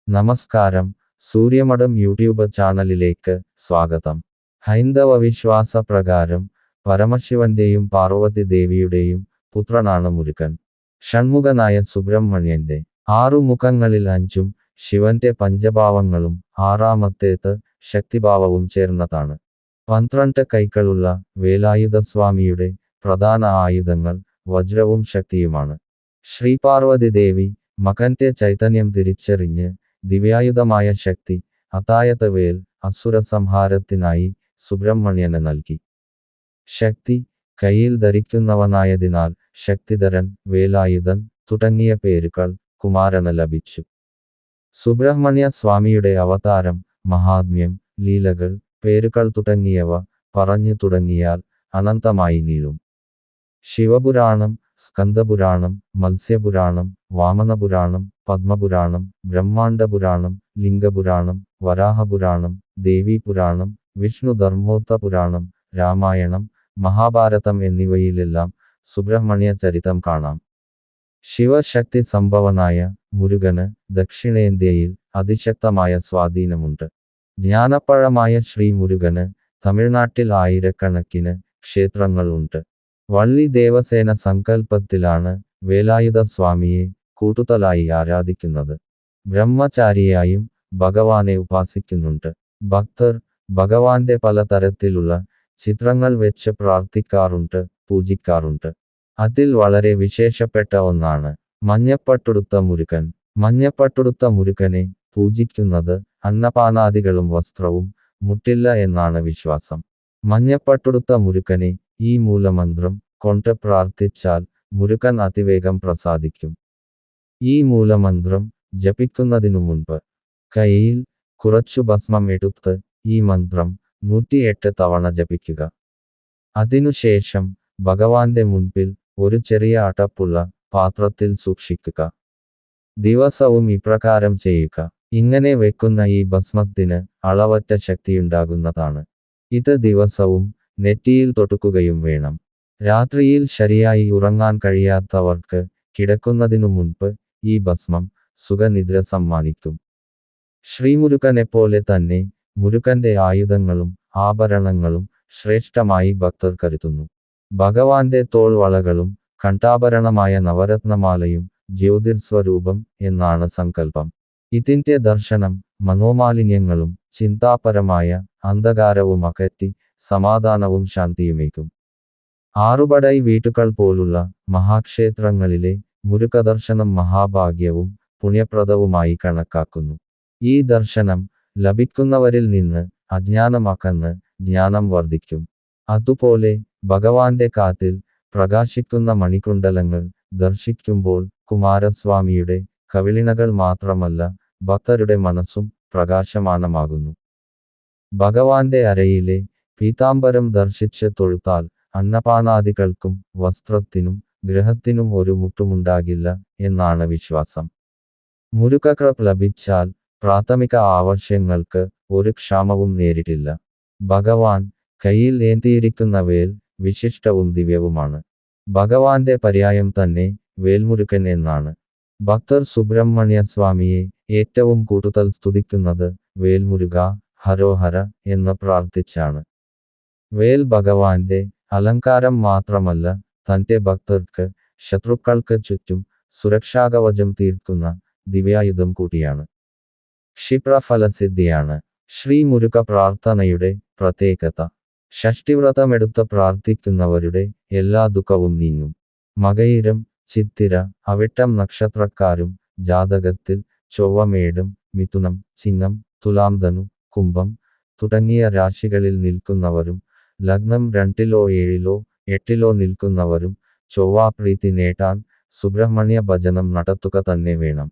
നമസ്കാരം. സൂര്യമഠം യൂട്യൂബ് ചാനലിലേക്ക് സ്വാഗതം. ഹൈന്ദവ വിശ്വാസ പ്രകാരം പരമശിവന്റെയും പാർവതി ദേവിയുടെയും പുത്രനാണ് മുരുകൻ. ഷൺമുഖനായ സുബ്രഹ്മണ്യന്റെ 6 മുഖങ്ങളിൽ 5ഉം ശിവന്റെ പഞ്ചഭാവങ്ങളും ആറാമത്തേത് ശക്തിഭാവവും ചേർന്നതാണ്. 12 കൈകളുള്ള വേലായുധസ്വാമിയുടെ പ്രധാന ആയുധങ്ങൾ വജ്രവും ശക്തിയുമാണ്. ശ്രീപാർവതി ദേവി മകന്റെ ചൈതന്യം തിരിച്ചറിഞ്ഞ് ദിവ്യായുധമായ ശക്തി അതായത് വേൽ അസുരസംഹാരത്തിനായി സുബ്രഹ്മണ്യന് നൽകി. ശക്തി കയ്യിൽ ധരിക്കുന്നവനായതിനാൽ ശക്തിധരൻ, വേലായുധൻ തുടങ്ങിയ പേരുകൾ കുമാരന് ലഭിച്ചു. സുബ്രഹ്മണ്യ സ്വാമിയുടെ അവതാരം, മഹാത്മ്യം, ലീലകൾ, പേരുകൾ തുടങ്ങിയവ പറഞ്ഞു തുടങ്ങിയാൽ അനന്തമായി നീളും. ശിവപുരാണം, സ്കന്ദപുരാണം, മത്സ്യപുരാണം, വാമനപുരാണം, പദ്മപുരാണം, ബ്രഹ്മാണ്ഡപുരാണം, ലിംഗപുരാണം, വരാഹപുരാണം, ദേവീപുരാണം, വിഷ്ണുധർമ്മോത്ത പുരാണം, രാമായണം, മഹാഭാരതം എന്നിവയിലെല്ലാം സുബ്രഹ്മണ്യ ചരിതം കാണാം. ശിവശക്തി സംഭവനായ മുരുകന് ദക്ഷിണേന്ത്യയിൽ അതിശക്തമായ സ്വാധീനമുണ്ട്. ജ്ഞാനപ്പഴമായ ശ്രീ മുരുകന് തമിഴ്നാട്ടിൽ ആയിരക്കണക്കിന് ക്ഷേത്രങ്ങൾ ഉണ്ട്. വള്ളി ദേവസേന സങ്കല്പത്തിലാണ് വേലായുധസ്വാമിയെ കൂടുതലായി ആരാധിക്കുന്നത്. ബ്രഹ്മചാരിയായും ഭഗവാനെ ഉപാസിക്കുന്നുണ്ട്. ഭക്തർ ഭഗവാന്റെ പലതരത്തിലുള്ള ചിത്രങ്ങൾ വെച്ച് പ്രാർത്ഥിക്കാറുണ്ട്, പൂജിക്കാറുണ്ട്. അതിൽ വളരെ വിശേഷപ്പെട്ട ഒന്നാണ് മഞ്ഞപ്പട്ടുടുത്ത മുരുകൻ. മഞ്ഞപ്പട്ടുടുത്ത മുരുകനെ പൂജിക്കുന്നത് അന്നപാനാദികളും വസ്ത്രവും മുട്ടില്ല എന്നാണ് വിശ്വാസം. മഞ്ഞപ്പട്ടുടുത്ത മുരുകനെ ഈ മൂലമന്ത്രം കൊണ്ട് പ്രാർത്ഥിച്ചാൽ മുരുകൻ അതിവേഗം പ്രസാദിക്കും. ഈ മൂലമന്ത്രം ജപിക്കുന്നതിനു മുൻപ് കയ്യിൽ കുറച്ചു ഭസ്മം എടുത്ത് ഈ മന്ത്രം 108 തവണ ജപിക്കുക. അതിനുശേഷം ഭഗവാന്റെ മുൻപിൽ ഒരു ചെറിയ അടപ്പുള്ള പാത്രത്തിൽ സൂക്ഷിക്കുക. ദിവസവും ഇപ്രകാരം ചെയ്യുക. ഇങ്ങനെ വെക്കുന്ന ഈ ഭസ്മത്തിന് അളവറ്റ ശക്തിയുണ്ടാകുന്നതാണ്. ഇത് ദിവസവും നെറ്റിയിൽ തൊടുക്കുകയും വേണം. രാത്രിയിൽ ശരിയായി ഉറങ്ങാൻ കഴിയാത്തവർക്ക് കിടക്കുന്നതിനു മുൻപ് ഈ ഭസ്മം സുഖനിദ്ര സമ്മാനിക്കും. ശ്രീമുരുകനെപ്പോലെ തന്നെ മുരുകന്റെ ആയുധങ്ങളും ആഭരണങ്ങളും ശ്രേഷ്ഠമായി ഭക്തർ കരുതുന്നു. ഭഗവാന്റെ തോൾവളകളും കണ്ഠാഭരണമായ നവരത്നമാലയും ജ്യോതിർസ്വരൂപം എന്നാണ് സങ്കല്പം. ഇതിന്റെ ദർശനം മനോമാലിന്യങ്ങളും ചിന്താപരമായ അന്ധകാരവും അകറ്റി സമാധാനവും ശാന്തിയുമേകും. ആറുപടൈ വീട്ടുകൾ പോലുള്ള മഹാക്ഷേത്രങ്ങളിലെ മുരുകദർശനം മഹാഭാഗ്യവും പുണ്യപ്രദവുമായി കണക്കാക്കുന്നു. ഈ ദർശനം ലഭിക്കുന്നവരിൽ നിന്ന് അജ്ഞാനം അകന്ന് ജ്ഞാനം വർദ്ധിക്കും. അതുപോലെ ഭഗവാന്റെ കാതിൽ പ്രകാശിക്കുന്ന മണികുണ്ഡലങ്ങൾ ദർശിക്കുമ്പോൾ കുമാരസ്വാമിയുടെ കവിളിണകൾ മാത്രമല്ല ഭക്തരുടെ മനസ്സും പ്രകാശമാനമാകുന്നു. ഭഗവാന്റെ അരയിലെ പീതാംബരം ദർശിച്ച് തൊഴുത്താൽ അന്നപാനാദികൾക്കും വസ്ത്രത്തിനും ഗൃഹത്തിനും ഒരു മുട്ടുമുണ്ടാകില്ല എന്നാണ് വിശ്വാസം. മുരുകകൃപ ലഭിച്ചാൽ പ്രാഥമിക ആവശ്യങ്ങൾക്ക് ഒരു ക്ഷാമവും നേരിട്ടില്ല. ഭഗവാൻ കയ്യിൽ ഏന്തിയിരിക്കുന്ന വേൽ വിശിഷ്ടവും ദിവ്യവുമാണ്. ഭഗവാന്റെ പര്യായം തന്നെ വേൽമുരുകൻ എന്നാണ്. ഭക്തർ സുബ്രഹ്മണ്യ സ്വാമിയെ ഏറ്റവും കൂടുതൽ സ്തുതിക്കുന്നത് വേൽമുരുക ഹരോഹര എന്ന് പ്രാർത്ഥിച്ചാണ്. വേൽ ഭഗവാന്റെ അലങ്കാരം മാത്രമല്ല, തന്റെ ഭക്തർക്ക് ശത്രുക്കൾക്ക് ചുറ്റും സുരക്ഷാകവചം തീർക്കുന്ന ദിവ്യായുധം കൂടിയാണ്. ക്ഷിപ്രഫലസിദ്ധിയാണ് ശ്രീ മുരുക പ്രാർത്ഥനയുടെ പ്രത്യേകത. ഷഷ്ടിവ്രതമെടുത്ത് പ്രാർത്ഥിക്കുന്നവരുടെ എല്ലാ ദുഃഖവും നീങ്ങും. മകയിരം, ചിത്തിര, അവിട്ടം നക്ഷത്രക്കാരും ജാതകത്തിൽ ചൊവ്വമേടം, മിഥുനം, ചിങ്ങം, തുലാം, ധനു, കുംഭം തുടങ്ങിയ രാശികളിൽ നിൽക്കുന്നവരും ലഗ്നം 2ലോ 7ലോ 8ലോ നിൽക്കുന്നവരും ചൊവ്വാപ്രീതി നേടാൻ സുബ്രഹ്മണ്യ ഭജനം നടത്തുക തന്നെ വേണം.